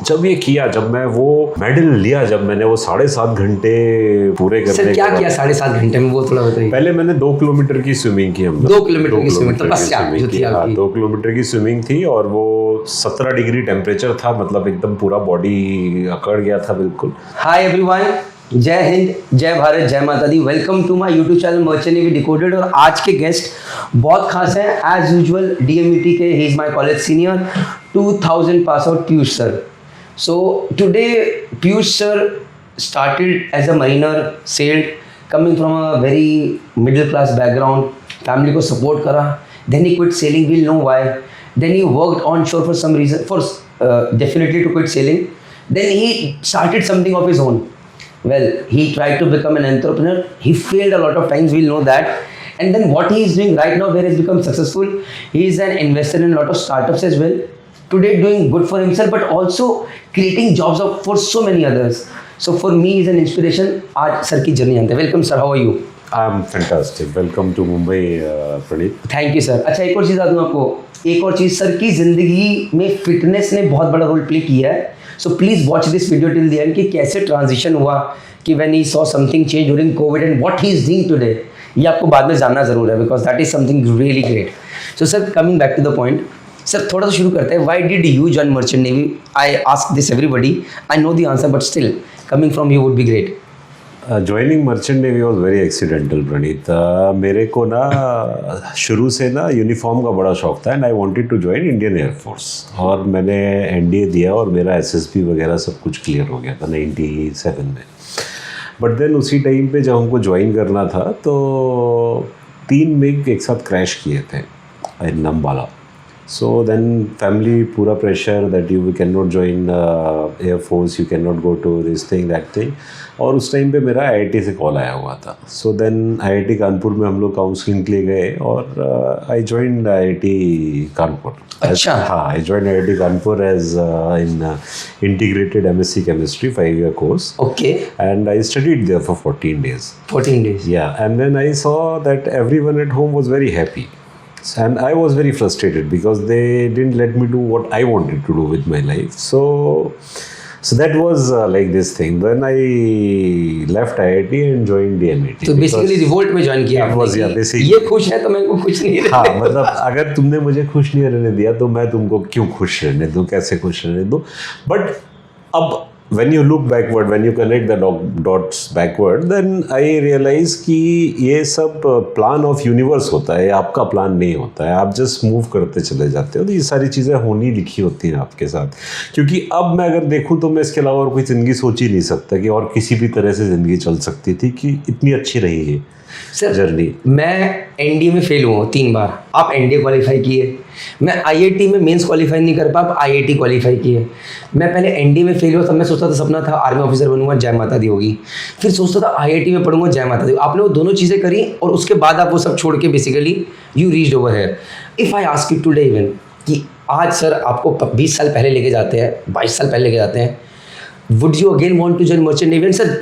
जब ये किया, जब मैं वो मेडल लिया, जब मैंने वो 7.5 घंटे पूरे करने सर क्या किया 7.5 घंटे में, वो थोड़ा बताइए। पहले मैंने 2 किलोमीटर की स्विमिंग की हमने। 2 किलोमीटर की स्विमिंग, तपस्या जो थी आपकी। 2 किलोमीटर की स्विमिंग थी और वो 17 डिग्री टेम्परेचर था, मतलब एकदम पूरा बॉडी अकड़ गया था बिल्कुल। हाय एवरीवन, जय हिंद, जय भारत, जय माता दी। Welcome to my YouTube channel merchant navy decoded. और आज के गेस्ट बहुत खास हैं, एज यूजुअल DMET के, he is my college senior, 2000 pass out Piyush sir. So today Piyush sir started as a mariner, sailed, coming from a very middle class background, family को support करा, then he quit sailing, we'll know why, then he worked onshore for some reason, definitely to quit sailing, then he started something of his own. Well, he tried to become an entrepreneur, he failed a lot of times, we'll know that, and then what he is doing right now, where he has become successful, he is an investor in a lot of startups as well, today doing good for himself but also creating jobs for so many others. So for me is an inspiration. आज sir की journey जानते हैं। Welcome sir, how are you? I am fantastic, welcome to Mumbai Praneet. Thank you sir. अच्छा, एक और चीज़ बता दूँ आपको, एक और चीज़, सर की ज़िंदगी में फिटनेस ने बहुत बड़ा रोल प्ले किया है। So please watch this video till the end कि कैसे ट्रांजिशन हुआ, कि when he saw something change during covid and what he is doing today. ये आपको बाद में जानना ज़रूर है, because that is something really great. So sir, coming back to the point, sir थोड़ा सा शुरू करते हैं। Why did you join merchant navy? I ask this everybody, I know the answer but still coming from you would be great. Joining Merchant Navy was very accidental, प्रणीत। मेरे को ना शुरू से ना यूनिफॉर्म का बड़ा शौक था and I wanted to join Indian air force. और मैंने NDA दिया और मेरा SSB वगैरह सब कुछ क्लियर हो गया था 97 में। बट देन उसी टाइम पे जब हमको ज्वाइन करना था तो 3 MiG एक साथ क्रैश किए थे इन नम्बाला। So then family पूरा pressure that you cannot join Air Force, you cannot go to this thing, that thing। और उस टाइम पे मेरा IIT से कॉल आया हुआ था। So then IIT कानपुर में हम लोग काउंसलिंग के लिए गए और I joined IIT कानपुर। अच्छा। हाँ, I joined IIT Kanpur as in integrated MSc chemistry 5-year course। Okay। And I studied there for 14 days। 14 days। Yeah, and then I saw that everyone at home was very happy। And I was very frustrated because they didn't let me do what I wanted to do with my life. So that was like this thing. Then I left IIT and joined DMET। तो basically revolt में join किया आपने। basically ये खुश है तो मैं को खुश नहीं रहने। हाँ, मतलब अगर तुमने मुझे खुश नहीं रहने दिया तो मैं तुमको क्यों खुश रहने दूँ, कैसे खुश रहने दूँ। बट अब when you look backward, when you connect the dots backward, then I realize कि ये सब प्लान ऑफ यूनिवर्स होता है, आपका प्लान नहीं होता है। आप जस्ट मूव करते चले जाते हो, तो ये सारी चीज़ें होनी लिखी होती हैं आपके साथ। क्योंकि अब मैं अगर देखूँ तो मैं इसके अलावा और कोई ज़िंदगी सोच ही नहीं सकता कि और किसी भी तरह से ज़िंदगी चल सकती थी कि इतनी अच्छी रही है सर जर्नी। मैं NDA में फेल हुआ 3 बार, आप NDA क्वालिफाई किए। मैं IIT में मेंस क्वालिफाई नहीं कर पाया, आप IIT क्वालिफाई किए। मैं पहले NDA में फेल हुआ, तब मैं सोचता था सपना था आर्मी ऑफिसर बनूंगा, जय माता दी होगी। फिर सोचता था IIT में पढ़ूंगा, जय माता दी। आपने वो दोनों चीज़ें करी और उसके बाद आप वो सब छोड़ के basically you reached over here. If I ask you today even कि आज सर आपको 20 साल पहले लेके जाते हैं, 22 साल पहले लेके जाते हैं, would you again want to join merchant navy? Sir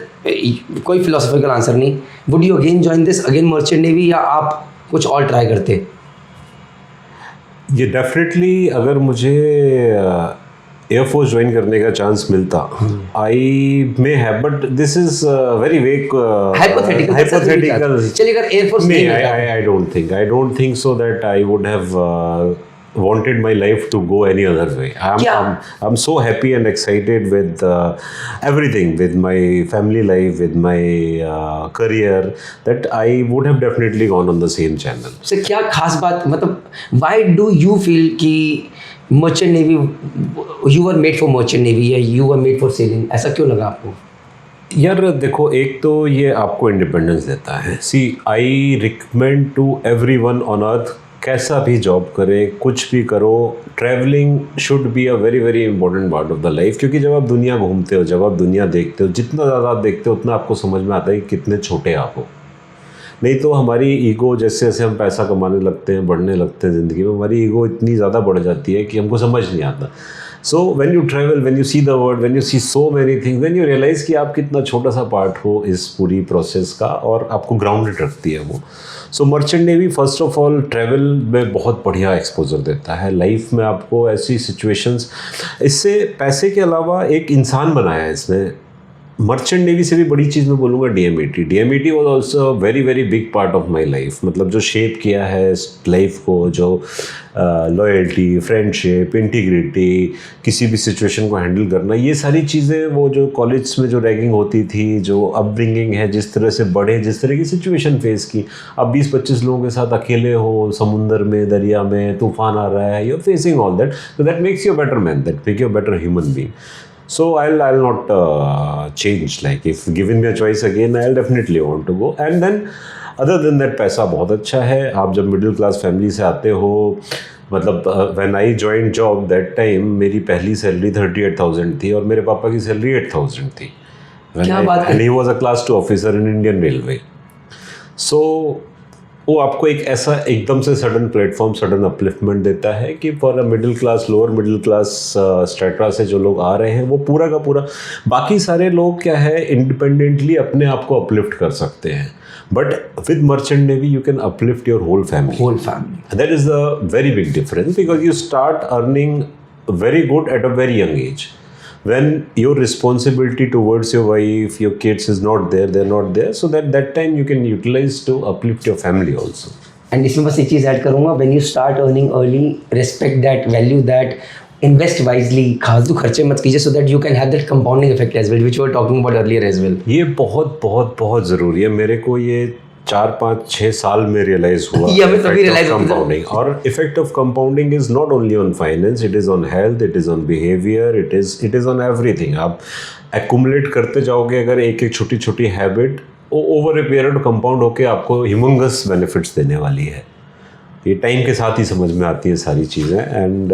कोई फिलोसॉफिकल आंसर नहीं, would you again join this again merchant navy, या आप कुछ और ट्राई करते? ये डेफिनेटली अगर मुझे एयरफोर्स ज्वाइन करने का चांस मिलता, I may have, but this is very weak hypothetical. चलिए, अगर एयरफोर्स नहीं, I don't think so that I would have wanted my life to go any other way। I'm so happy and excited with everything, with my family life, with my career, that I would have definitely gone on the same channel। So क्या खास बात, मतलब why do you feel कि merchant navy, you were made for merchant navy या you were made for sailing? ऐसा क्यों लगा आपको? यार देखो, एक तो ये आपको इंडिपेंडेंस देता है। See I recommend to everyone on earth, कैसा भी जॉब करे, कुछ भी करो, travelling should be a very very important part of the life. क्योंकि जब आप दुनिया घूमते हो, जब आप दुनिया देखते हो, जितना ज़्यादा आप देखते हो उतना आपको समझ में आता है कि कितने छोटे आप हो। नहीं तो हमारी ईगो, जैसे जैसे हम पैसा कमाने लगते हैं, बढ़ने लगते हैं ज़िंदगी में, हमारी ईगो इतनी ज़्यादा बढ़ जाती है कि हमको समझ नहीं आता। So when you travel, when you see the world, when you see so many things, then you realize कि आप कितना छोटा सा पार्ट हो इस पूरी प्रोसेस का, और आपको ग्राउंडेड रखती है वो. So merchant navy first of all travel में बहुत बढ़िया एक्सपोजर देता है. लाइफ में आपको ऐसी सिचुएशंस, इससे पैसे के अलावा एक इंसान बनाया है इसने. मर्चेंट नेवी से भी बड़ी चीज़ मैं बोलूँगा DMET. DMET was also very very big part of my life. मतलब जो शेप किया है लाइफ को, जो लॉयल्टी, फ्रेंडशिप, इंटीग्रिटी, किसी भी सिचुएशन को हैंडल करना, ये सारी चीज़ें, वो जो कॉलेज में जो रैगिंग होती थी, जो अपब्रिंगिंग है, जिस तरह से बढ़े, जिस तरह की सिचुएशन फेस की. अब 20-25 लोगों के साथ अकेले हो समुंदर में, दरिया में, तूफान आ रहा है, you are facing all that. So that makes you a better man, that make you a better human being. So I'll not change. Like if given me a choice again, I'll definitely want to go. And then other than that, पैसा बहुत अच्छा है. आप जब middle class family से आते हो, मतलब when I joined job that time, मेरी पहली सैलरी 38,000 थी और मेरे पापा की सैलरी 8,000 थी. क्या बात है? And he was a class 2 officer in Indian Railway. So वो आपको एक ऐसा एकदम से सडन प्लेटफॉर्म, सडन अपलिफ्टमेंट देता है कि for a middle class, lower middle class strata से जो लोग आ रहे हैं, वो पूरा का पूरा, बाकी सारे लोग क्या है, इंडिपेंडेंटली अपने आप को अपलिफ्ट कर सकते हैं. But with merchant navy you can uplift your whole family. That is the very big difference, because you start earning very good at a very young age. When your responsibility towards your wife, your kids is not there, they're not there, so that time you can utilize to uplift your family also. And इसमें बस एक चीज़ add करूँगा, when you start earning early, respect that, value that, invest wisely, फालतू खर्चे मत कीजिए, so that you can have that compounding effect as well, which we were talking about earlier as well. ये बहुत बहुत बहुत ज़रूरी है. मेरे को ये 4-5-6 साल में रियलाइज हुआ. ये हमें तभी रियलाइज हुआ. कंपाउंडिंग, और effect of compounding is not only on finance, it is on health, it is on behaviour, it is on everything. आप एक्यूमुलेट करते जाओगे अगर एक एक छोटी छोटी habit, over a period compound होकर आपको ह्यूमंगस बेनिफिट्स देने वाली है. ये टाइम के साथ ही समझ में आती है सारी चीज़ें. एंड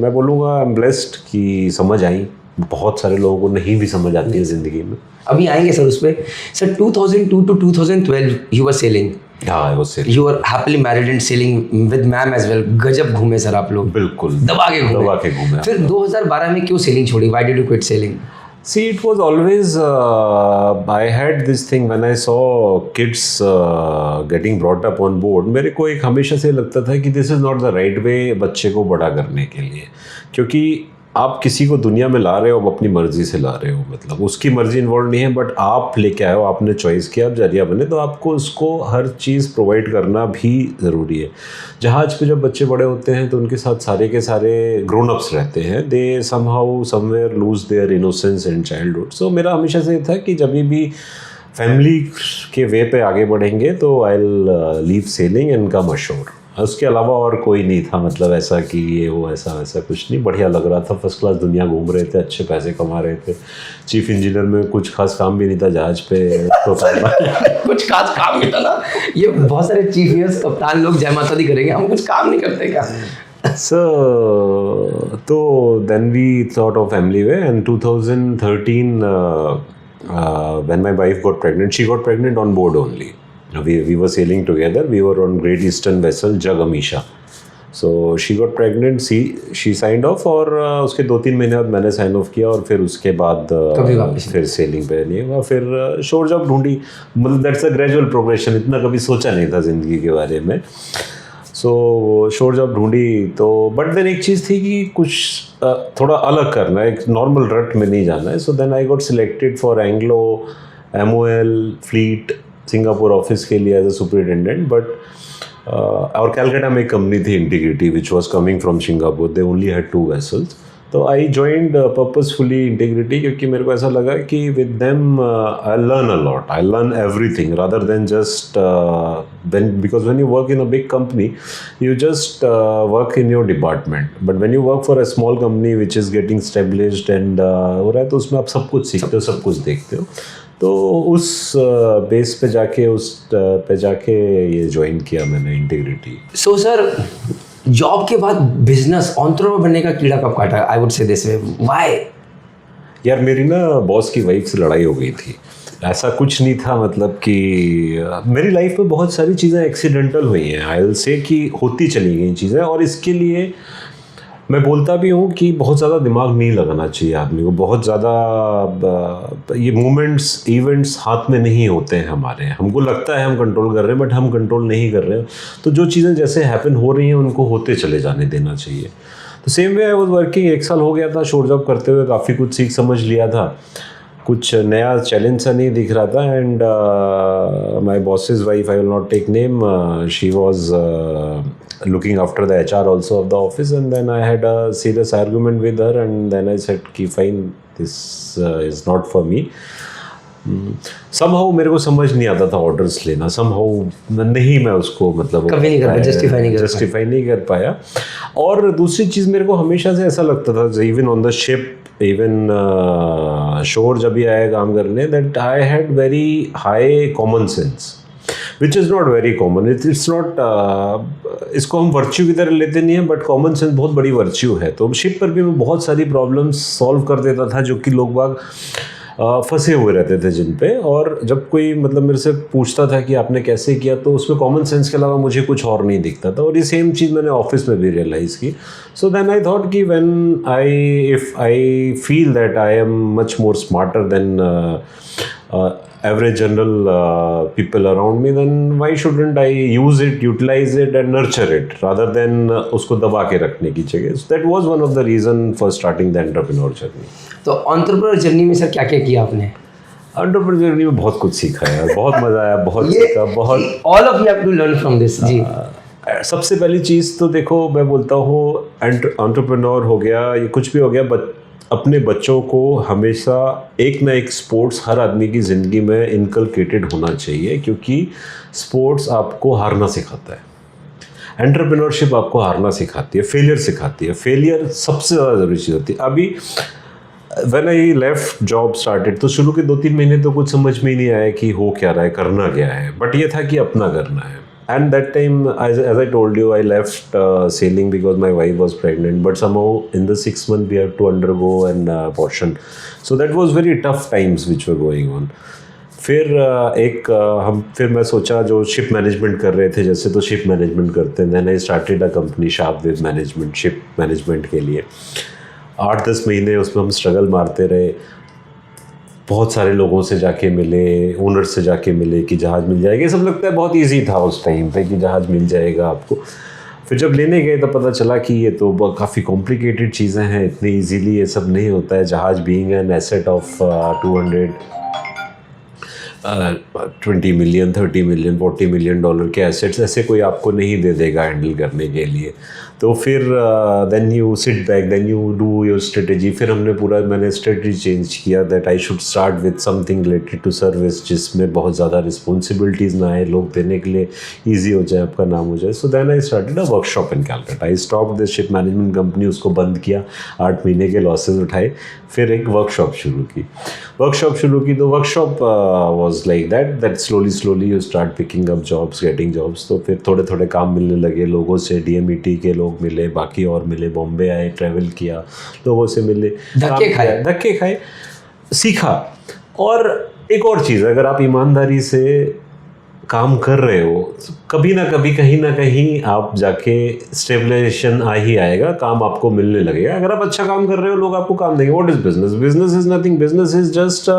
मैं बोलूँगा आई एम ब्लेस्ड कि समझ आई. बहुत सारे लोगों को नहीं भी समझ आती है ज़िंदगी में. अभी आएंगे सर उस पर. Sir 2002 to 2012 you were sailing. हाँ, वो sailing. You are happily married and sailing with ma'am as well. गजब घूमे सर आप लोग. बिल्कुल दबा के घूमे. फिर 2012 में क्यों सेलिंग छोड़ी? Why did you quit selling? See, it was always, I had this thing when I saw kids getting brought up on board. मेरे को एक हमेशा से लगता था कि this is not the right way बच्चे को बड़ा करने के लिए. क्योंकि आप किसी को दुनिया में ला रहे हो, आप अपनी मर्जी से ला रहे हो, मतलब उसकी मर्जी इन्वॉल्व नहीं है, बट आप लेके आए हो, आपने चॉइस किया, आप जरिया बने, तो आपको उसको हर चीज़ प्रोवाइड करना भी ज़रूरी है. जहाज पे जब बच्चे बड़े होते हैं तो उनके साथ सारे के सारे ग्रोन अप्स रहते हैं. They somehow somewhere lose their innocence and childhood. So मेरा हमेशा से था कि जब भी फैमिली के वे पे आगे बढ़ेंगे तो I will leave selling and come assure. उसके अलावा और कोई नहीं था, मतलब ऐसा कि ये वो ऐसा वैसा कुछ नहीं. बढ़िया लग रहा था, फर्स्ट क्लास दुनिया घूम रहे थे, अच्छे पैसे कमा रहे थे. चीफ इंजीनियर में कुछ खास काम भी नहीं था जहाज पे तो कुछ खास काम नहीं था ना. ये बहुत सारे चीफ इंजीनियर्स, कप्तान लोग जय माता दी करेंगे, हम कुछ काम नहीं करते क्या? तो then we thought of family way. And 2013 when my wife got pregnant, she got pregnant on board only. We were sailing together. We were on Great Eastern vessel Jagamisha. So she got pregnant. She signed off और उसके 2-3 महीने बाद मैंने sign of किया और फिर उसके बाद फिर सेलिंग पे नहीं हुआ. फिर शोर जॉब ढूंढी. मतलब दैट्स अ ग्रेजुअल प्रोग्रेशन. इतना कभी सोचा नहीं था ज़िंदगी के बारे में. सो शोर जॉब ढूंढी तो, बट देन एक चीज़ थी कि कुछ थोड़ा अलग करना है, एक नॉर्मल रट में नहीं जाना है. So then I got selected for Anglo MOL fleet Singapore office के लिए एज अ सुपरिटेंडेंट. बट और कैलकाटा में एक कंपनी थी integrity which was coming from Singapore. They only had 2 vessels. तो आई ज्वाइंड पर्पसफुली इंटीग्रिटी क्योंकि मेरे को ऐसा लगा कि with them I learn a lot. I learn everything rather than just because when you work in a big company you just work in your department. But when you work for a small company which is getting established and हो रहा है तो उसमें आप सब कुछ सीखते हो, सब कुछ देखते हो. तो उस बेस पे जाके ये ज्वाइन किया मैंने इंटीग्रिटी. सो सर जॉब के बाद बिजनेस एंटरप्रेन्योर बनने का कीड़ा कब काटा? I would say this way. Why? यार मेरी ना बॉस की वाइफ से लड़ाई हो गई थी. ऐसा कुछ नहीं था, मतलब कि मेरी लाइफ में बहुत सारी चीज़ें एक्सीडेंटल हुई हैं. आई विल से कि होती चली गई चीज़ें. और इसके लिए मैं बोलता भी हूँ कि बहुत ज़्यादा दिमाग नहीं लगाना चाहिए आदमी को, बहुत ज़्यादा ये मोमेंट्स इवेंट्स हाथ में नहीं होते हैं हमारे, हमको लगता है हम कंट्रोल कर रहे हैं बट हम कंट्रोल नहीं कर रहे हैं। तो जो चीज़ें जैसे हैपन हो रही हैं उनको होते चले जाने देना चाहिए। तो same way I was working, 1 साल हो गया था शोर जॉब करते हुए, काफ़ी कुछ सीख समझ लिया था, कुछ नया चैलेंज सा नहीं दिख रहा था। And my boss's wife, I will not take name, she was looking after the HR also of the office, and then I had a serious argument with her, and then I said कि fine, this is not for me. somehow मेरे को समझ नहीं आता था orders लेना, somehow नहीं, मैं उसको मतलब कभी नहीं कर पाया, जस्टिफाई नहीं कर पाया। और दूसरी चीज़ मेरे को हमेशा से ऐसा लगता था, even on the ship, even शोर जब भी आया काम करने, that I had very high common sense which is not very common. It's not, इसको हम वर्च्यू की तरह लेते नहीं हैं, बट कॉमन सेंस बहुत बड़ी वर्च्यू है। तो शिप पर भी मैं बहुत सारी प्रॉब्लम्स सॉल्व कर देता था जो कि लोग बाग फंसे हुए रहते थे जिन पे। और जब कोई मतलब मेरे से पूछता था कि आपने कैसे किया, तो उसमें कॉमन सेंस के अलावा मुझे कुछ और नहीं दिखता था। और ये सेम चीज़ मैंने ऑफिस में भी रियलाइज़ की। सो देन आई थॉट कि when if I feel that I am much more smarter than average general people around me, then why shouldn't I use it, utilize it and nurture it rather than उसको दबा के रखने की जगह। So that was one of the reason for starting the entrepreneur journey। तो entrepreneur journey में sir क्या क्या किया आपने? एंटरप्रेन्योर जर्नी में बहुत कुछ सीखा यार, बहुत मज़ा आया, बहुत सीखा, बहुत। All of you have to learn from this जी। सबसे पहली चीज़ तो देखो, मैं बोलता हूँ एंटरप्रेन्योर हो गया, ये कुछ भी हो गया, अपने बच्चों को हमेशा एक ना एक स्पोर्ट्स हर आदमी की ज़िंदगी में इनकलकेटेड होना चाहिए, क्योंकि स्पोर्ट्स आपको हारना सिखाता है, एंटरप्रेन्योरशिप आपको हारना सिखाती है, फेलियर सिखाती है। फेलियर सबसे ज़्यादा ज़रूरी चीज़ होती है। अभी when I left job started, तो शुरू के 2-3 महीने तो कुछ समझ में ही नहीं आया कि हो क्या रहा है, करना क्या है, बट ये था कि अपना करना है। And that time, as I told you, I left sailing because my wife was pregnant. But somehow in the 6 months we had to undergo an abortion. So that was very tough times which were going on. फिर मैं सोचा, जो ship management कर रहे थे जैसे, तो ship management करते हैं। Then I started a company, Sharpwave Management, ship management के लिए। 8-10 महीने उसमें हम स्ट्रगल मारते रहे, बहुत सारे लोगों से जाके मिले, ओनर से जाके मिले कि जहाज़ मिल जाएगा। ये सब लगता है बहुत इजी था उस टाइम पे कि जहाज़ मिल जाएगा आपको। फिर जब लेने गए तो पता चला कि ये तो काफ़ी कॉम्प्लिकेटेड चीज़ें हैं, इतनी इजीली ये सब नहीं होता है। जहाज़ being an asset of 20 million, 30 million, 40 million dollar के एसेट्स ऐसे कोई आपको नहीं दे देगा हैंडल करने के लिए। तो फिर then you sit back, then you do your strategy. फिर मैंने स्ट्रेटेजी चेंज किया that I should start with something related to service, जिसमें बहुत ज़्यादा रिस्पॉन्सिबिलिटीज़ ना आए, लोग देने के लिए ईजी हो जाए, आपका नाम हो जाए। So then I started a workshop in Calcutta. I stop this ship management company, उसको बंद किया, 8 महीने के लॉसेज उठाए, फिर एक वर्कशॉप शुरू की। तो workshop was like that slowly you start picking up jobs, getting jobs. तो फिर थोड़े थोड़े काम मिलने लगे लोगों से, DMET के लोग मिले, बाकी और मिले, बॉम्बे आए, ट्रैवल किया, लोगों से मिले, धक्के खाए, सीखा। और एक और चीज़, अगर आप ईमानदारी से काम कर रहे हो, कभी ना कभी कहीं ना कहीं आप जाके स्टेबलाइजेशन आ ही आएगा, काम आपको मिलने लगेगा। अगर आप अच्छा काम कर रहे हो, लोग आपको काम देंगे। What is business? Business is nothing. Business is just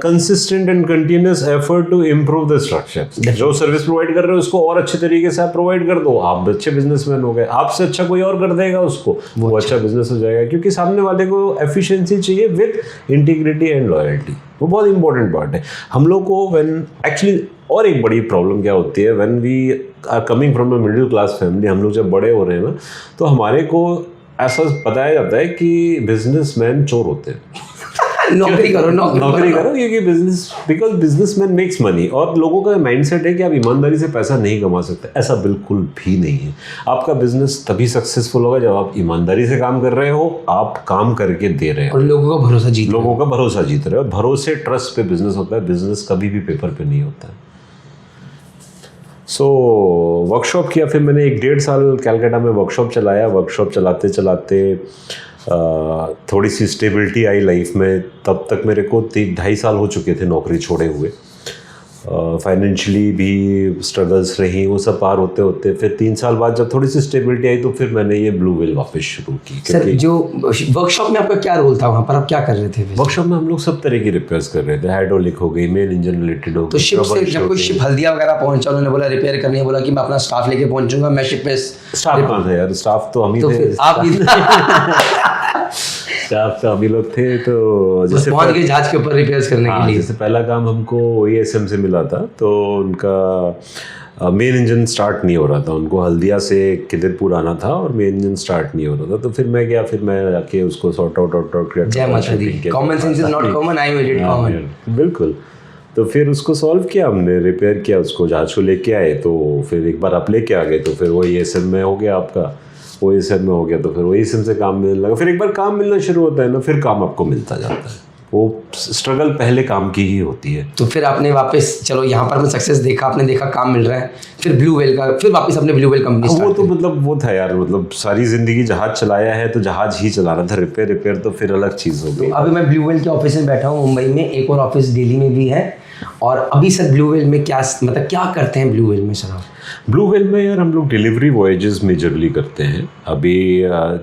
consistent and continuous effort to improve the structure. जो सर्विस प्रोवाइड कर रहे हो उसको और अच्छे तरीके से आप प्रोवाइड कर दो, आप अच्छे बिजनेसमैन हो गए। आपसे अच्छा कोई और कर देगा उसको, वो अच्छा बिजनेस हो जाएगा, क्योंकि सामने वाले को एफिशिएंसी चाहिए विद इंटीग्रिटी एंड लॉयल्टी। वो बहुत इंपॉर्टेंट पार्ट है हम लोग को। व्हेन एक्चुअली, और एक बड़ी प्रॉब्लम क्या होती है, when we are coming from a middle class family, हम लोग जब बड़े हो रहे हैं ना, तो हमारे को ऐसा बताया जाता है कि बिजनेसमैन चोर होते हैं। नौकरी करो, क्योंकि बिकॉज बिजनेसमैन मेक्स मनी। और लोगों का माइंडसेट है कि आप ईमानदारी से पैसा नहीं कमा सकते। ऐसा बिल्कुल भी नहीं है। आपका बिजनेस तभी सक्सेसफुल होगा जब आप ईमानदारी से काम कर रहे हो, आप काम करके दे रहे हो और लोगों का भरोसा जीत रहे हो। भरोसे, ट्रस्ट पे बिजनेस होता है। बिजनेस कभी भी पेपर पे नहीं होता है। सो वर्कशॉप किया, फिर मैंने 1-1.5 साल कैलकाटा में वर्कशॉप चलाया। वर्कशॉप चलाते चलाते थोड़ी सी स्टेबिलिटी आई लाइफ में। तब तक मेरे को 2.5 साल हो चुके थे नौकरी छोड़े हुए। फाइनेंशियली भी स्ट्रगल्स रही, वो सब पार होते होते फिर 3 साल बाद जब थोड़ी सी स्टेबिलिटी आई तो फिर मैंने ये ब्लू व्हेल वापस शुरू की। सर जो वर्कशॉप में आपका क्या रोल था, वहाँ पर आप क्या कर रहे थे? वर्कशॉप में हम लोग सब तरह की रिपेयर्स कर रहे थे, हाइड्रोलिक हो गई, मेन इंजन रिलेटेड हो गई। तो शिप से जब कोई शिप हल्दिया वगैरह पहुंचा, उन्होंने बोला रिपेयर करनी है, बोला कि मैं अपना स्टाफ लेके पहुंचूंगा, मैं शिप पे स्टाफ कहाँ था यार, स्टाफ तो हम ही तो थे। फिर आप ही स्टाफ तो हम ही लोग थे। तो जैसे पहुंच गए जहाज के ऊपर रिपेयर्स करने के लिए। जैसे पहला काम हमको OESM से मिला था, तो उनका मेन इंजन स्टार्ट नहीं हो रहा था, उनको हल्दिया से किदरपुर आना था और मेन इंजन स्टार्ट नहीं हो रहा था। तो फिर मैं गया, फिर मैं जाके उसको सॉर्ट आउट किया। जय माता दी, common sense is not common, I made it common. बिल्कुल। तो फिर उसको सॉल्व किया हमने, रिपेयर किया उसको, जहाज को लेके आए। तो फिर एक बार आप लेके आ गए तो फिर OESM में हो गया आपका, OESM में हो गया तो फिर OESM से काम मिलने लगा। फिर एक बार काम मिलना शुरू होता है ना, फिर काम आपको मिलता जाता है। वो स्ट्रगल पहले काम की ही होती है। तो फिर आपने वापस, चलो यहाँ पर मैं सक्सेस देखा, आपने देखा काम मिल रहा है, फिर ब्लू व्हेल का, फिर वापस अपने ब्लू व्हेल कंपनी वो तो मतलब वो था यार, मतलब सारी जिंदगी जहाज चलाया है तो जहाज ही चलाना था, रिपेयर तो फिर अलग चीज़ हो गई। अभी मैं ब्लू व्हेल के ऑफिस में बैठा हूँ मुंबई में, एक और ऑफिस दिल्ली में भी है। और अभी सर ब्लू व्हेल में क्या मतलब क्या करते हैं ब्लू व्हेल में सर आप? ब्लू व्हेल में यार हम लोग डिलीवरी वॉयजेस मेजरली करते हैं। अभी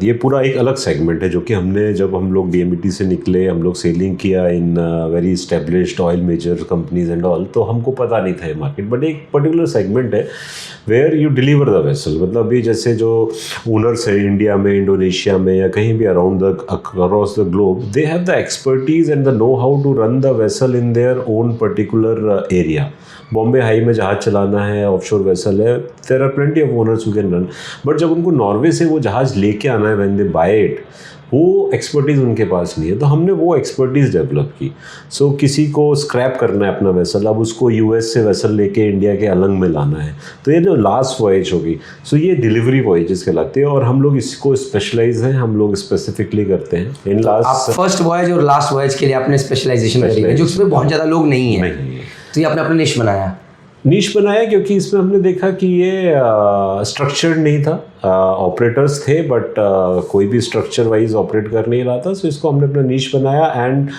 ये पूरा एक अलग सेगमेंट है जो कि हमने, जब हम लोग DMET से निकले, हम लोग सेलिंग किया in very established oil major companies and all, तो हमको पता नहीं था ये मार्केट। बट एक पर्टिकुलर सेगमेंट है where you deliver the vessel. मतलब अभी जैसे जो ओनर्स है इंडिया में, इंडोनेशिया में या कहीं भी around the across the globe, they have the expertise and the know how to run the vessel in their own particular area. Bombay High में जहाज चलाना है, ऑफशोर वेसल है, there are plenty of owners who can run. But जब उनको Norway से वो जहाज लेके आना है, व्हेन दे बाय इट, वो एक्सपर्टीज़ उनके पास नहीं है। तो हमने वो एक्सपर्टीज़ डेवलप की। सो किसी को स्क्रैप करना है अपना वेसल, अब उसको US से वेसल लेके इंडिया के अलंग में लाना है, तो ये जो लास्ट वॉयज होगी, सो ये डिलीवरी वॉयजेस कहलाते हैं। और हम लोग इसको स्पेशलाइज हैं, हम लोग स्पेसिफिकली करते हैं इन लास्ट। आप फर्स्ट वॉयज और लास्ट वॉयज के लिए आपने स्पेशलाइजेशन करी है, जो उसमें बहुत ज़्यादा लोग नहीं है, तो ये आपने अपना निश बनाया। नीश बनाया क्योंकि इसमें हमने देखा कि ये स्ट्रक्चर्ड नहीं था, ऑपरेटर्स थे बट कोई भी स्ट्रक्चर वाइज ऑपरेट कर नहीं रहा था। सो इसको हमने अपना नीश बनाया and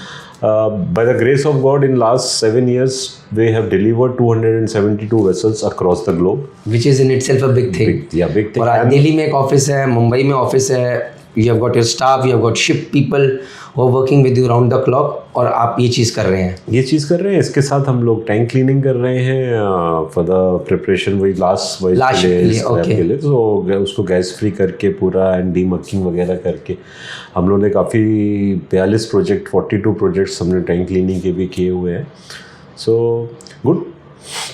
by the grace of God in last 7 years we have delivered 272 vessels across the globe, which is in itself a big thing. big thing. और आज दिल्ली में एक ऑफिस है, मुंबई में ऑफिस है, you have got your staff, you have got ship people who are working with you round the clock, और आप ये चीज़ कर रहे हैं। इसके साथ हम लोग टैंक क्लीनिंग कर रहे हैं फॉर द प्रिपरेशन, वही लास्ट के लिए। तो उसको गैस फ्री करके पूरा एंड डीमकिंग वगैरह करके हम लोग ने काफ़ी 42 प्रोजेक्ट, 42 प्रोजेक्ट्स हमने टैंक क्लीनिंग के भी किए हुए हैं। So good.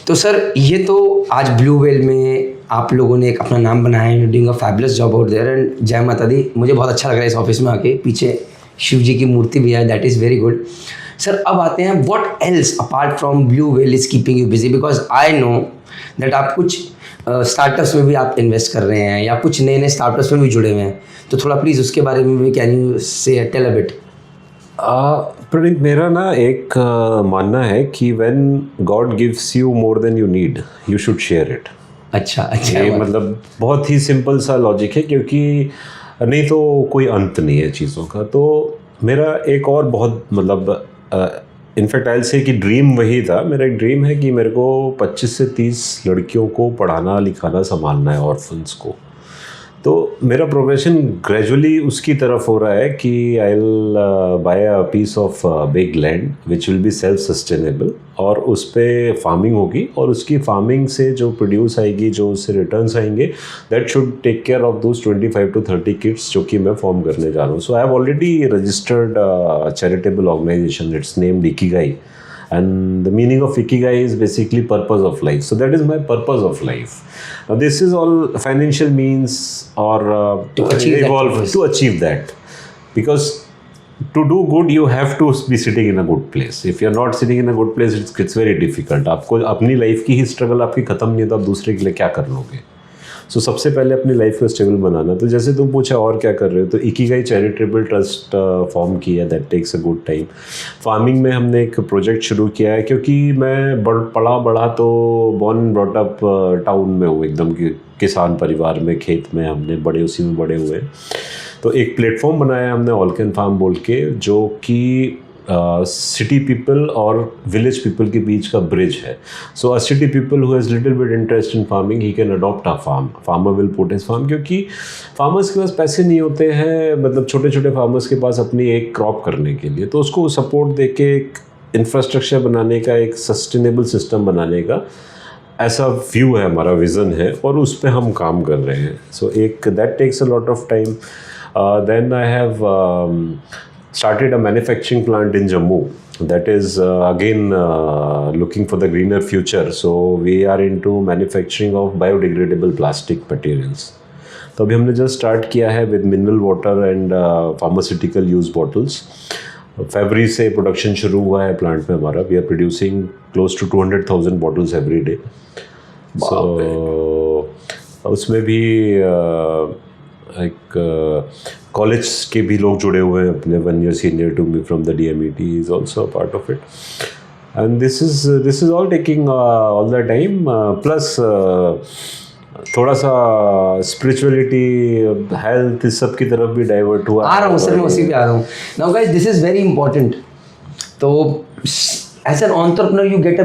तो सर ये तो आज ब्लू व्हेल में आप लोगों ने एक अपना नाम बनाया है, doing a fabulous job out there, and जय माता दी। मुझे बहुत अच्छा लग रहा है इस ऑफिस में आके, पीछे शिव जी की मूर्ति भी है, that is very good. Sir अब आते हैं, what else apart from blue whale is keeping you busy, because I know that आप कुछ स्टार्टअप्स में भी आप इन्वेस्ट कर रहे हैं या कुछ नए स्टार्टअप्स में भी जुड़े हुए हैं, तो थोड़ा प्लीज़ उसके बारे में भी कैन यू से टेल अ बिट। प्रणीत, मेरा ना एक मानना है कि when God gives you more than you need, you should share it. अच्छा, ये मतलब बहुत ही सिंपल सा लॉजिक है, क्योंकि नहीं तो कोई अंत नहीं है चीज़ों का। तो मेरा एक और बहुत मतलब इनफैक्ट आई से कि ड्रीम वही था। मेरा एक ड्रीम है कि मेरे को 25 से 30 लड़कियों को पढ़ाना लिखाना संभालना है, ऑर्फन्स को। तो मेरा प्रोग्रेशन ग्रेजुअली उसकी तरफ हो रहा है कि I will buy a piece of big land which will be self sustainable, और उस पर फार्मिंग होगी, और उसकी फार्मिंग से जो प्रोड्यूस आएगी, जो उससे रिटर्न्स आएंगे, that should take care of those 25 to 30 kids जो कि मैं फॉर्म करने जा रहा हूँ। So I have already registered charitable organisation, it's named Ikigai, and the meaning of ikigai is basically purpose of life. So that is my purpose of life. Now this is all financial means or to achieve that, because to do good you have to be sitting in a good place. If you're not sitting in a good place, it's very difficult. आपको अपनी life की ही struggle आपकी ख़त्म नहीं है तो आप दूसरे के लिए क्या कर लोगे। सो सबसे पहले अपनी लाइफ को स्टेबल बनाना। तो जैसे तुम पूछा और क्या कर रहे हो, तो इकिगाई चैरिटेबल ट्रस्ट फॉर्म किया, that takes a good time. Farming में हमने एक प्रोजेक्ट शुरू किया है, क्योंकि मैं पला बड़ा तो बॉर्न ब्रॉट अप टाउन में हूँ, एकदम किसान परिवार में, खेत में हमने बड़े, उसी में बड़े हुए। तो एक प्लेटफॉर्म बनाया हमने ऑल कैन फार्म बोल के, जो कि सिटी पीपल और विलेज पीपल के बीच का ब्रिज है. So a city people who has little bit interest in farming, he can adopt a farm. Farmer will put his farm, क्योंकि फार्मर्स के पास पैसे नहीं होते हैं, मतलब छोटे छोटे फार्मर्स के पास अपनी एक क्रॉप करने के लिए. तो उसको सपोर्ट दे के एक इंफ्रास्ट्रक्चर बनाने का, एक सस्टेनेबल सिस्टम बनाने का ऐसा व्यू है, हमारा विज़न है, और उस पर हम काम कर रहे हैं. सो एक that takes a lot of time. Then I have started a manufacturing plant in Jammu that is again looking for the greener future. So we are into manufacturing of biodegradable plastic materials. तो अभी हमने just start किया है with mineral water and pharmaceutical use bottles. फरवरी से production शुरू हुआ है प्लांट में हमारा. We are producing close to 200,000 bottles every day. So उसमें भी एक कॉलेज के भी लोग जुड़े हुए हैं अपने. 1 year senior to me from the DMET is also a part of it, and this is all taking all the time. Plus थोड़ा सा स्पिरिचुअलिटी, हेल्थ, इस सब की तरफ भी डाइवर्ट हुआ. आ रहा हूँ सर, मैं उसी पे आ रहा हूँ. Now guys, this is very important. तो as an entrepreneur you get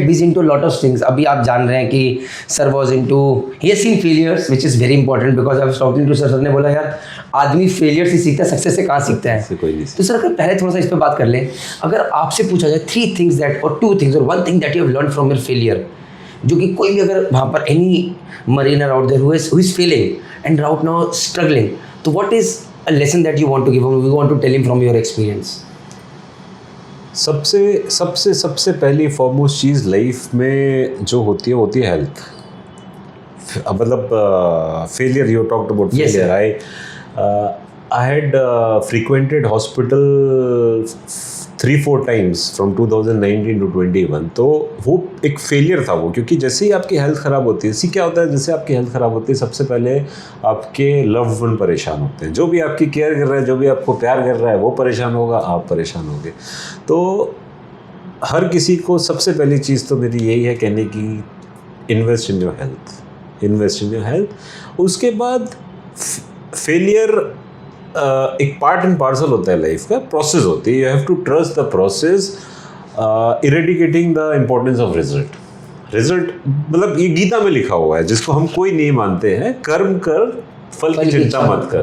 busy into lot of things. अभी आप जान रहे हैं कि sir was into, he has seen failures which is very important, because I was talking to sir. Sir ने बोला यार आदमी फेलियर से सीखता है, सक्सेस से कहाँ सीखता है. तो सर अगर पहले थोड़ा सा इस पर बात कर लें, अगर आपसे पूछा जाए 3 things दैट, और 2 things और 1 thing that you have learn from your failure, जो कि कोई भी अगर वहाँ पर any mariner out there who is failing and route now struggling, तो what is a lesson that you want to give him, we want to tell him from your experience. सबसे पहली फॉरमोस्ट चीज़ लाइफ में जो होती है health. मतलब failure, you talked about failure. I had frequented hospital 3-4 times from 2019 to 21. तो वो एक फेलियर था वो, क्योंकि जैसे ही आपकी हेल्थ ख़राब होती है, इससे क्या होता है, जैसे आपकी हेल्थ ख़राब होती है, सबसे पहले आपके लव्ड वन परेशान होते हैं. जो भी आपकी केयर कर रहा है, जो भी आपको प्यार कर रहा है, वो परेशान होगा, आप परेशान होगे. तो हर किसी को सबसे पहली चीज़ तो मेरी यही है कहने की, invest in your health, invest in your health. उसके बाद फेलियर एक पार्ट एंड पार्सल होता है लाइफ का, प्रोसेस होती है. You have to trust the process, eradicating the importance of result. मतलब ये गीता में लिखा हुआ है, जिसको हम कोई नहीं मानते हैं, कर्म कर फल की चिंता मत कर.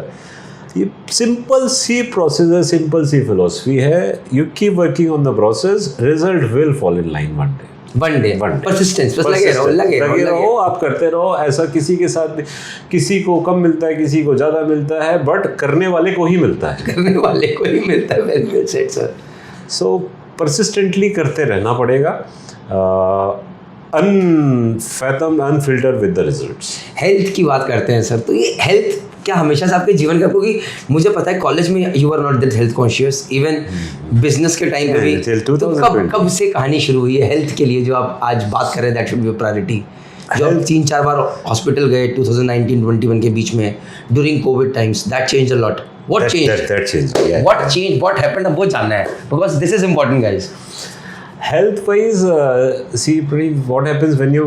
ये सिंपल सी प्रोसेस है, सिंपल सी फिलोसफी है. You keep working on the process, result will fall in line one day. Persistence, बस लगे रहो, आप करते रहो. ऐसा किसी के साथ, किसी को कम मिलता है, किसी को ज़्यादा मिलता है, बट करने वाले को ही मिलता है. Very well said sir. So persistently करते रहना पड़ेगा, unfilter with the results. Health की बात करते हैं सर, तो ये हेल्थ क्या हमेशा से आपके जीवन का, क्योंकि मुझे पता है कॉलेज में you are not that health conscious, even business के टाइम पे भी. तो कब से कहानी शुरू हुई है हेल्थ के लिए, जो आप आज बात कर रहे हैं, दैट शुड बी प्रायोरिटी. जो आप 3-4 बार हॉस्पिटल गए 2019-21 के बीच में during Covid times, that change a lot. What change, what happened, अब वो जानना है, because this is important guys. Health wise, see, what happens when you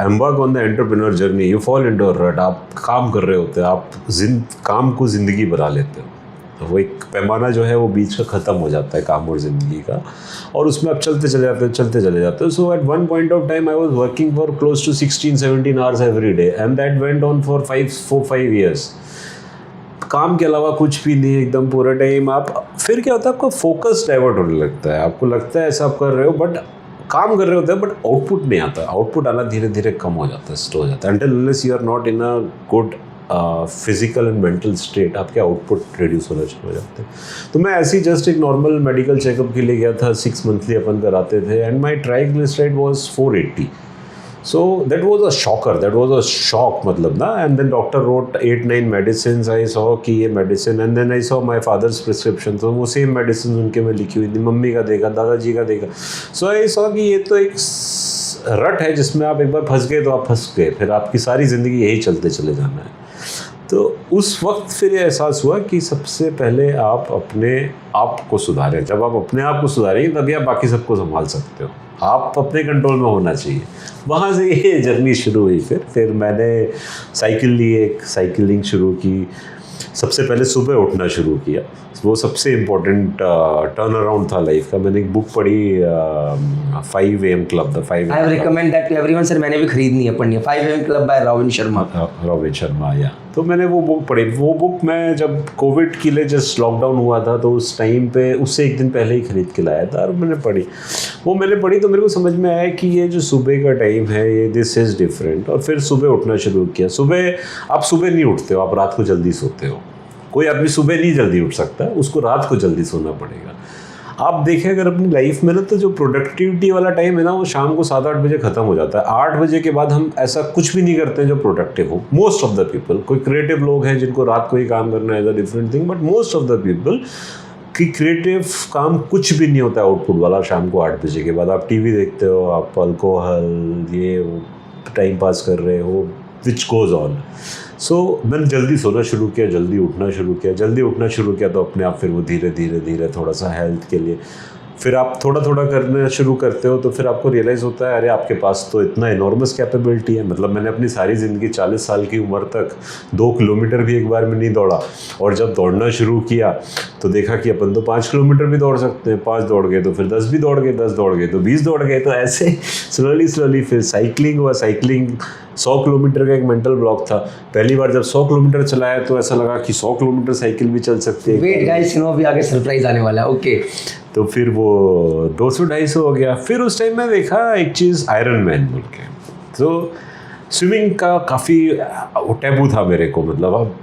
embark on the entrepreneur journey, you fall into a rut. आप काम कर रहे होते हैं, आप काम को ज़िंदगी बना लेते हो. तो वो एक पैमाना जो है वो बीच का ख़त्म हो जाता है काम और ज़िंदगी का, और उसमें आप चलते चले जाते हो. So at one point of time I was working for close to 16-17 hours every day, and that went on for 4-5 years. काम के अलावा कुछ भी नहीं, एकदम पूरा टाइम. आप फिर क्या होता है, आपका फोकस डाइवर्ट होने लगता है. आपको लगता है ऐसा आप कर रहे हो, बट काम कर रहे होते हैं, बट आउटपुट नहीं आता. आउटपुट आना धीरे धीरे कम हो जाता है, स्लो हो जाता है. Until unless you are not in a good physical and mental state, आपके आउटपुट रिड्यूस होना शुरू हो जाते हैं. तो मैं ऐसे ही जस्ट एक नॉर्मल मेडिकल चेकअप के लिए गया था, 6 monthly अपन कराते थे, and my triglyceride was 480. So that was a shocker, that was a shock, मतलब ना. And then doctor wrote 8-9 medicines. I saw कि ये medicine, and then I saw my father's prescription. तो वो same medicines उनके में लिखी हुई थी, मम्मी का देखा, दादाजी का देखा. So I saw कि ये तो एक रट है जिसमें आप एक बार फंस गए तो आप फंस गए, फिर आपकी सारी ज़िंदगी यही चलते चले जाना है. तो उस वक्त फिर ये एहसास हुआ कि सबसे पहले आप अपने आप को सुधारें. जब आप अपने आप को सुधारेंगे तभी आप बाकी सबको संभाल सकते हो. आप अपने कंट्रोल में होना चाहिए. वहाँ से ये जर्नी शुरू हुई. फिर मैंने साइकिल ली, एक साइकिलिंग शुरू की. सबसे पहले सुबह उठना शुरू किया। वो सबसे इम्पोर्टेंट टर्न अराउंड था लाइफ का। मैंने एक बुक पढ़ी 5 AM club, the 5 I recommend that to everyone sir, मैंने भी खरीदनी है, पढ़नी है, 5 AM club by Robin Sharma. Robin Sharma, या तो मैंने वो बुक पढ़ी। वो बुक मैं जब कोविड के लिए जस्ट लॉकडाउन हुआ था तो उस टाइम पे उससे एक दिन पहले ही खरीद के लाया था और मैंने पढ़ी। वो मैंने पढ़ी तो मेरे को समझ में आया कि ये जो सुबह का टाइम है ये दिस इज़ डिफरेंट। और फिर सुबह उठना शुरू किया। आप सुबह नहीं उठते हो, आप रात को जल्दी सोते हो। कोई आदमी सुबह नहीं जल्दी उठ सकता, उसको रात को जल्दी सोना पड़ेगा। आप देखें अगर अपनी लाइफ में ना, तो जो प्रोडक्टिविटी वाला टाइम है ना, वो शाम को 7-8 बजे ख़त्म हो जाता है। 8 बजे के बाद हम ऐसा कुछ भी नहीं करते हैं जो प्रोडक्टिव हो। मोस्ट ऑफ द पीपल, कोई क्रिएटिव लोग हैं जिनको रात को ही काम करना है, different thing, but most of the people कि क्रिएटिव काम कुछ भी नहीं होता है आउटपुट वाला शाम को 8 बजे के बाद। आप टीवी देखते हो, आप अल्कोहल ये टाइम पास कर रहे हो, विच गोज़ ऑन। सो मैंने जल्दी सोना शुरू किया, जल्दी उठना शुरू किया। जल्दी उठना शुरू किया तो अपने आप फिर वो धीरे धीरे थोड़ा सा हेल्थ के लिए फिर आप थोड़ा थोड़ा करना शुरू करते हो। तो फिर आपको रियलाइज़ होता है अरे आपके पास तो इतना इनॉर्मस कैपेबिलिटी है। मतलब मैंने अपनी सारी ज़िंदगी 40 साल की उम्र तक 2 किलोमीटर भी एक बार में नहीं दौड़ा, और जब दौड़ना शुरू किया तो देखा कि अपन तो 5 किलोमीटर भी दौड़ सकते हैं। 5 दौड़ गए तो फिर 10 भी दौड़ गए, 10 दौड़ गए तो 20 दौड़ गए। तो ऐसे स्लोली फिर साइकिलिंग हुआ। साइकिलिंग 100 किलोमीटर का एक मेंटल ब्लॉक था। पहली बार जब 100 किलोमीटर चलाया तो ऐसा लगा कि 100 किलोमीटर साइकिल भी चल सकती है। वेट गाइस, अभी आगे सरप्राइज आने वाला है। ओके, तो फिर वो 200-250 हो गया। फिर उस टाइम में देखा एक चीज़, आयरन मैन बोल के। तो स्विमिंग का काफ़ी टैबू था मेरे को। मतलब अब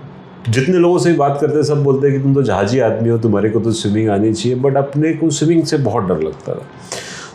जितने लोगों से बात करते हैं सब बोलते हैं कि तुम तो जहाजी आदमी हो, तुम्हारे को तो स्विमिंग आनी चाहिए, बट अपने को स्विमिंग से बहुत डर लगता था।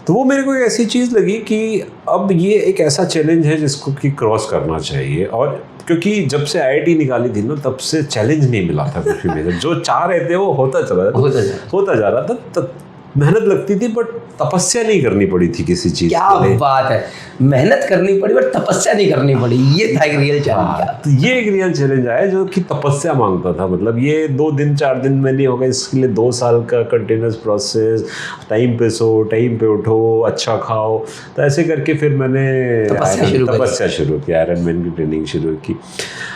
तो वो मेरे को एक ऐसी चीज़ लगी कि अब ये एक ऐसा चैलेंज है जिसको कि क्रॉस करना चाहिए। और क्योंकि जब से IIT निकाली थी ना, तब से चैलेंज नहीं मिला था कुछ भी मेरे। जो चाह रहे थे वो होता जा रहा था। मेहनत लगती थी बट तपस्या नहीं करनी पड़ी थी किसी चीज़ क्या बात है, मेहनत करनी पड़ी बट तपस्या नहीं करनी पड़ी। ये था एक रियल चैलेंज। तो ये एक रियल चैलेंज आया जो कि तपस्या मांगता था। मतलब ये 2 दिन 4 दिन में नहीं होगा, इसके लिए 2 साल का कंटिन्यूस प्रोसेस। टाइम पे सो, टाइम पे उठो, अच्छा खाओ। तो ऐसे करके फिर मैंने तपस्या शुरू की, आयरन मैन की ट्रेनिंग शुरू की।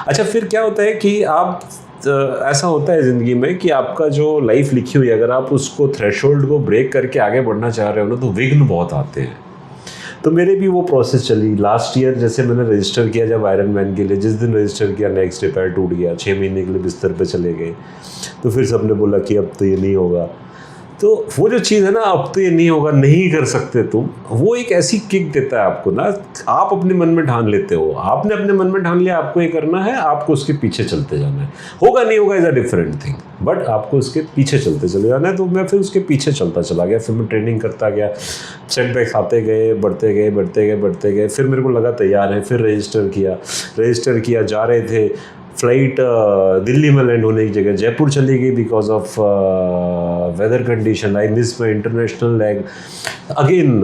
अच्छा, फिर क्या होता है कि आप ऐसा होता है ज़िंदगी में कि आपका जो लाइफ लिखी हुई है, अगर आप उसको थ्रेशोल्ड को ब्रेक करके आगे बढ़ना चाह रहे हो ना, तो विघ्न बहुत आते हैं। तो मेरे भी वो प्रोसेस चली। लास्ट ईयर जैसे मैंने रजिस्टर किया जब आयरन मैन के लिए, जिस दिन रजिस्टर किया नेक्स्ट डे पैर टूट गया। 6 महीने के लिए बिस्तर पे चले गए। तो फिर सबने बोला कि अब तो ये नहीं होगा। तो वो जो चीज़ है ना, अब तो ये नहीं होगा, नहीं कर सकते तुम, वो एक ऐसी किक देता है आपको ना। आप अपने मन में ठान लेते हो, आपने अपने मन में ठान लिया आपको ये करना है, आपको उसके पीछे चलते जाना है। होगा नहीं होगा is a different thing, but आपको उसके पीछे चलते चले जाना है। तो मैं फिर उसके पीछे चलता चला गया। फिर मैं ट्रेनिंग करता गया, सेटबैक्स आते गए, बढ़ते गए। फिर मेरे को लगा तैयार है। फिर रजिस्टर किया, जा रहे थे। फ्लाइट दिल्ली में लैंड होने की जगह जयपुर चली गई because of weather condition. I miss my international leg. Again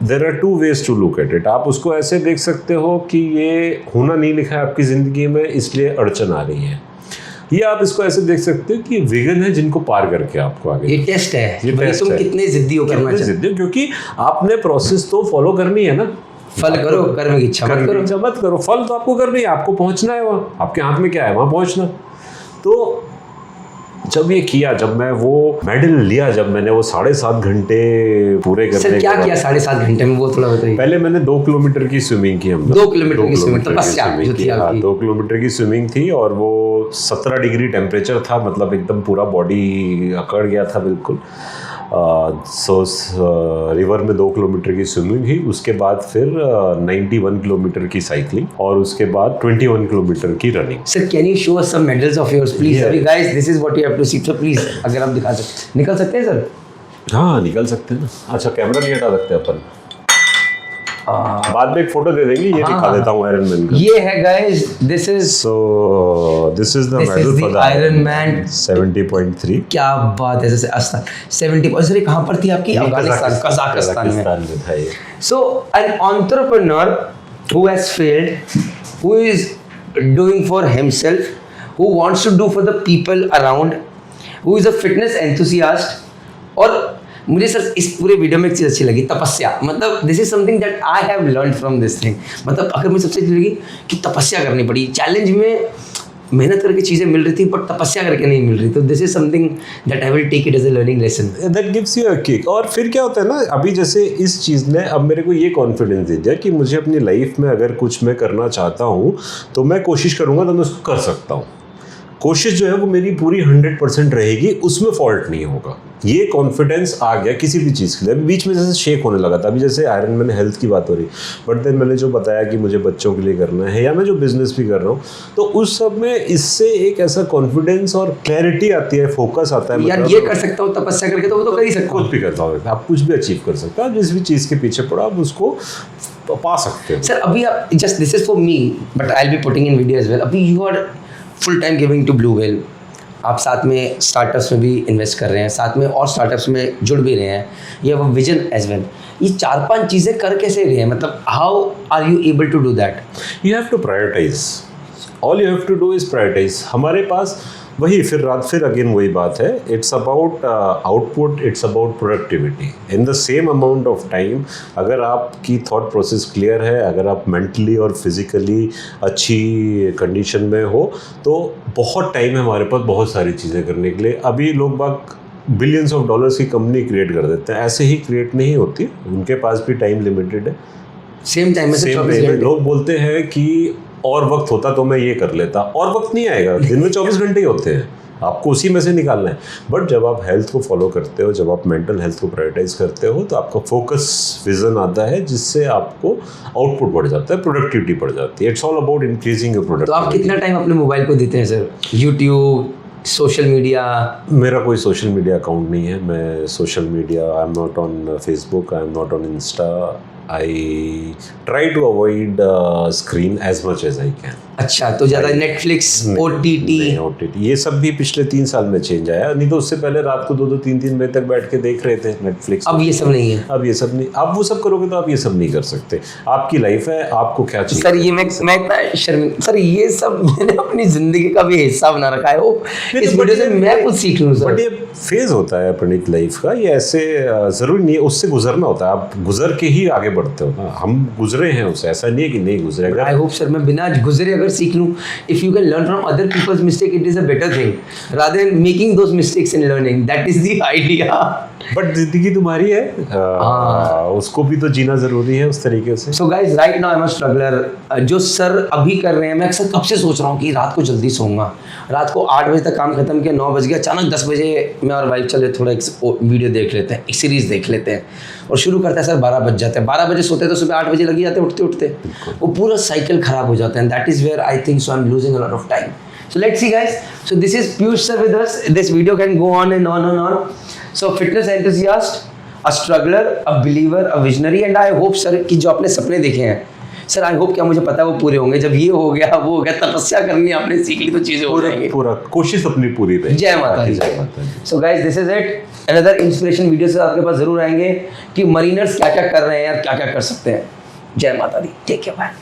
there are 2 ways to look at it. आप उसको ऐसे देख सकते हो कि ये होना नहीं लिखा है आपकी ज़िंदगी में, इसलिए अड़चन आ रही है। ये आप इसको ऐसे देक सकते हो कि विघन है जिनको पार करके आपको आगे, ये टेस्ट है, तुम कितने जिद्दी हो करना चाहते हो, क्योंकि आपने प्रोसेस तो फॉलो करनी है ना। फल करो, कर्म की इच्छा मत करो। फल तो आपको करना है, आपको पहुंचना है वहाँ, आपके हाथ में क्या है, वहाँ पहुंचना। तो जब ये किया, जब मैं वो मेडल लिया, जब मैंने वो 7.5 घंटे पूरे करने सर, क्या किया 7.5 घंटे में, वो थोड़ा बताइए। पहले मैंने 2 किलोमीटर की स्विमिंग की। हमने 2 किलोमीटर की स्विमिंग, तपस्या जो थी आपकी। 2 किलोमीटर की स्विमिंग थी और वो 17 डिग्री टेम्परेचर था। मतलब एकदम पूरा बॉडी अकड़ गया था बिल्कुल। रिवर में 2 किलोमीटर की स्विमिंग ही, उसके बाद फिर 91 किलोमीटर की साइकिलिंग और उसके बाद 21 किलोमीटर की running. Sir, can you show us some medals of yours please? अभी guys, this is what you have to see. तो प्लीज अगर आप दिखा सकते, निकल सकते हैं सर? हाँ, निकल सकते हैं ना। अच्छा, कैमरा नहीं हटा सकते अपन? बाद में एक फोटो दे देंगे। ये दिखा देता हूँ आयरन मैन का। ये है guys, this is the medal for the iron man 70.3। क्या बात है। जैसे अस्तान 70। सर, ये कहाँ पर थी आपकी? अफगानिस्तान, कजाकिस्तान में था ये। So an entrepreneur who has failed, who is doing for himself, who wants to do for the people around, who is a fitness enthusiast. और मुझे सर इस पूरे वीडियो में एक चीज़ अच्छी लगी, तपस्या। मतलब this is something that I have learn from this thing. मतलब अगर मुझे सबसे अच्छी लगी कि तपस्या करनी पड़ी चैलेंज में। मेहनत करके चीज़ें मिल रही थी बट तपस्या करके नहीं मिल रही, तो this is something that I will take it as a learning lesson. That gives you a kick. और फिर क्या होता है ना, अभी जैसे इस चीज़ ने अब मेरे को ये कॉन्फिडेंस दे दिया कि मुझे अपनी लाइफ में अगर कुछ मैं करना चाहता हूँ तो मैं कोशिश करूँगा तो मैं उसको कर सकता हूँ। कोशिश जो है वो मेरी पूरी 100% रहेगी, उसमें फॉल्ट नहीं होगा। ये कॉन्फिडेंस आ गया किसी भी चीज़ के लिए। अभी बीच में जैसे शेक होने लगा था, अभी जैसे आयरन मैन हेल्थ की बात हो रही, बट देन मैंने जो बताया कि मुझे बच्चों के लिए करना है या मैं जो बिजनेस भी कर रहा हूँ, तो उस सब में इससे एक ऐसा कॉन्फिडेंस और क्लैरिटी आती है, फोकस आता है। यार ये कर सकता हूँ तपस्या करके, तो वो तो कर ही सकता हूँ। कुछ भी करता हूँ, आप कुछ भी अचीव कर सकते हो। आप जिस भी चीज़ के पीछे पड़ो आप उसको पा सकते हो। सर अभी आप just this is for me but I will be putting in video as well. अभी you are full time giving to Blue Whale, आप साथ में स्टार्टअप्स में भी इन्वेस्ट कर रहे हैं, साथ में और स्टार्टअप्स में जुड़ भी रहे हैं, ये वो विजन एज वेल। ये 4-5 चीज़ें कर कैसे रहे हैं, मतलब how are you able to do that? You have to prioritize, all you have to do is prioritize. हमारे पास वही फिर अगेन वही बात है, it's about output, it's about productivity in the same amount of time. अगर आपकी thought process clear है, अगर आप मेंटली और फिजिकली अच्छी कंडीशन में हो, तो बहुत टाइम है हमारे पास बहुत सारी चीज़ें करने के लिए। अभी लोग बाग बिलियंस ऑफ डॉलर्स की कंपनी क्रिएट कर देते हैं, ऐसे ही क्रिएट नहीं होती, उनके पास भी टाइम लिमिटेड है। सेम टाइम में से 24 घंटे। लोग बोलते हैं कि और वक्त होता तो मैं ये कर लेता, और वक्त नहीं आएगा, दिन में 24 घंटे ही होते हैं, आपको उसी में से निकालना है। बट जब आप हेल्थ को फॉलो करते हो, जब आप मेंटल हेल्थ को प्रायोरिटाइज करते हो, तो आपका फोकस विजन आता है, जिससे आपको आउटपुट बढ़ जाता है, प्रोडक्टिविटी बढ़ जाती है। It's all about increasing your productivity. तो आप कितना टाइम अपने मोबाइल को देते हैं सर? YouTube, social media? मेरा कोई सोशल मीडिया अकाउंट नहीं है। मैं social media, I am not on Facebook, I am not on Insta. I try to avoid screen as much as I can. अच्छा, तो ज़्यादा नेटफ्लिक्स, OTT? ये सब भी पिछले 3 साल में चेंज आया, नहीं तो उससे पहले रात को 2-2, 3-3 बजे तक बैठ के देख रहे थे नेटफ्लिक्स। अब ये सब नहीं है। अब ये सब नहीं, आप वो सब करोगे तो आप ये सब नहीं कर सकते। आपकी लाइफ है, आपको क्या चाहिए। सर ये मैं इतना शर्मिंदा, सर ये सब मैंने अपनी जिंदगी का भी हिस्सा बना रखा है। वो इस वीडियो से मैं कुछ सीख लूँ सर। बट ये फेज होता है प्रणीत लाइफ का, ये ऐसे ज़रूरी नहीं है, उससे गुजरना होता है। आप गुजर के ही आगे बढ़ते हो ना, हम गुजरे हैं उससे, ऐसा नहीं है कि नहीं गुजरे। आई होप सर मैं बिना गुजरे अगर सीख लूँ, if you can learn from other people's mistake, it is a better thing rather than making those mistakes and learning. That is the idea. But जिंदगी तुम्हारी है, उसको भी तो जीना जरूरी है उस तरीके से। So guys, right now I'm a struggler। जो सर अभी कर रहे हैं, मैं अक्सर कब से सोच रहा हूँ कि रात को जल्दी सोऊंगा, रात को 8 बजे तक काम खत्म किया, 9 बज गया, अचानक 10 बजे मैं और वाइफ चले थोड़ा एक वीडियो देख लेते हैं, एक सीरीज़ देख लेते हैं, और शुरू करते हैं सर 12 बज जाते हैं। 12 बजे सोते हैं तो सुबह 8 बजे लगी जाते हैं उठते वो पूरा साइकिल खराब हो जाता है। That is where I think so I am losing a lot of time. So let's see guys, so this is Piyush sir with us. This video can go on and on and on. So fitness enthusiast, a struggler, a believer, a visionary, and I hope sir कि जो आपने सपने देखे हैं sir, I hope क्या मुझे पता है वो पूरे होंगे। जब ये हो गया वो हो गया, तपस्या करनी आपने सीख ली तो चीज़ें हो जाएंगी। पूरा कोशिश अपनी पूरी रहेगी। जय माता दी। जय माता दी। So guys this is it. Another inspiration video से आपके पास जरूर आएंगे कि मरीनर्स क्या क्या कर रहे हैं यार, क्या क्या कर सकते हैं। जय माता दी। Take care, bye.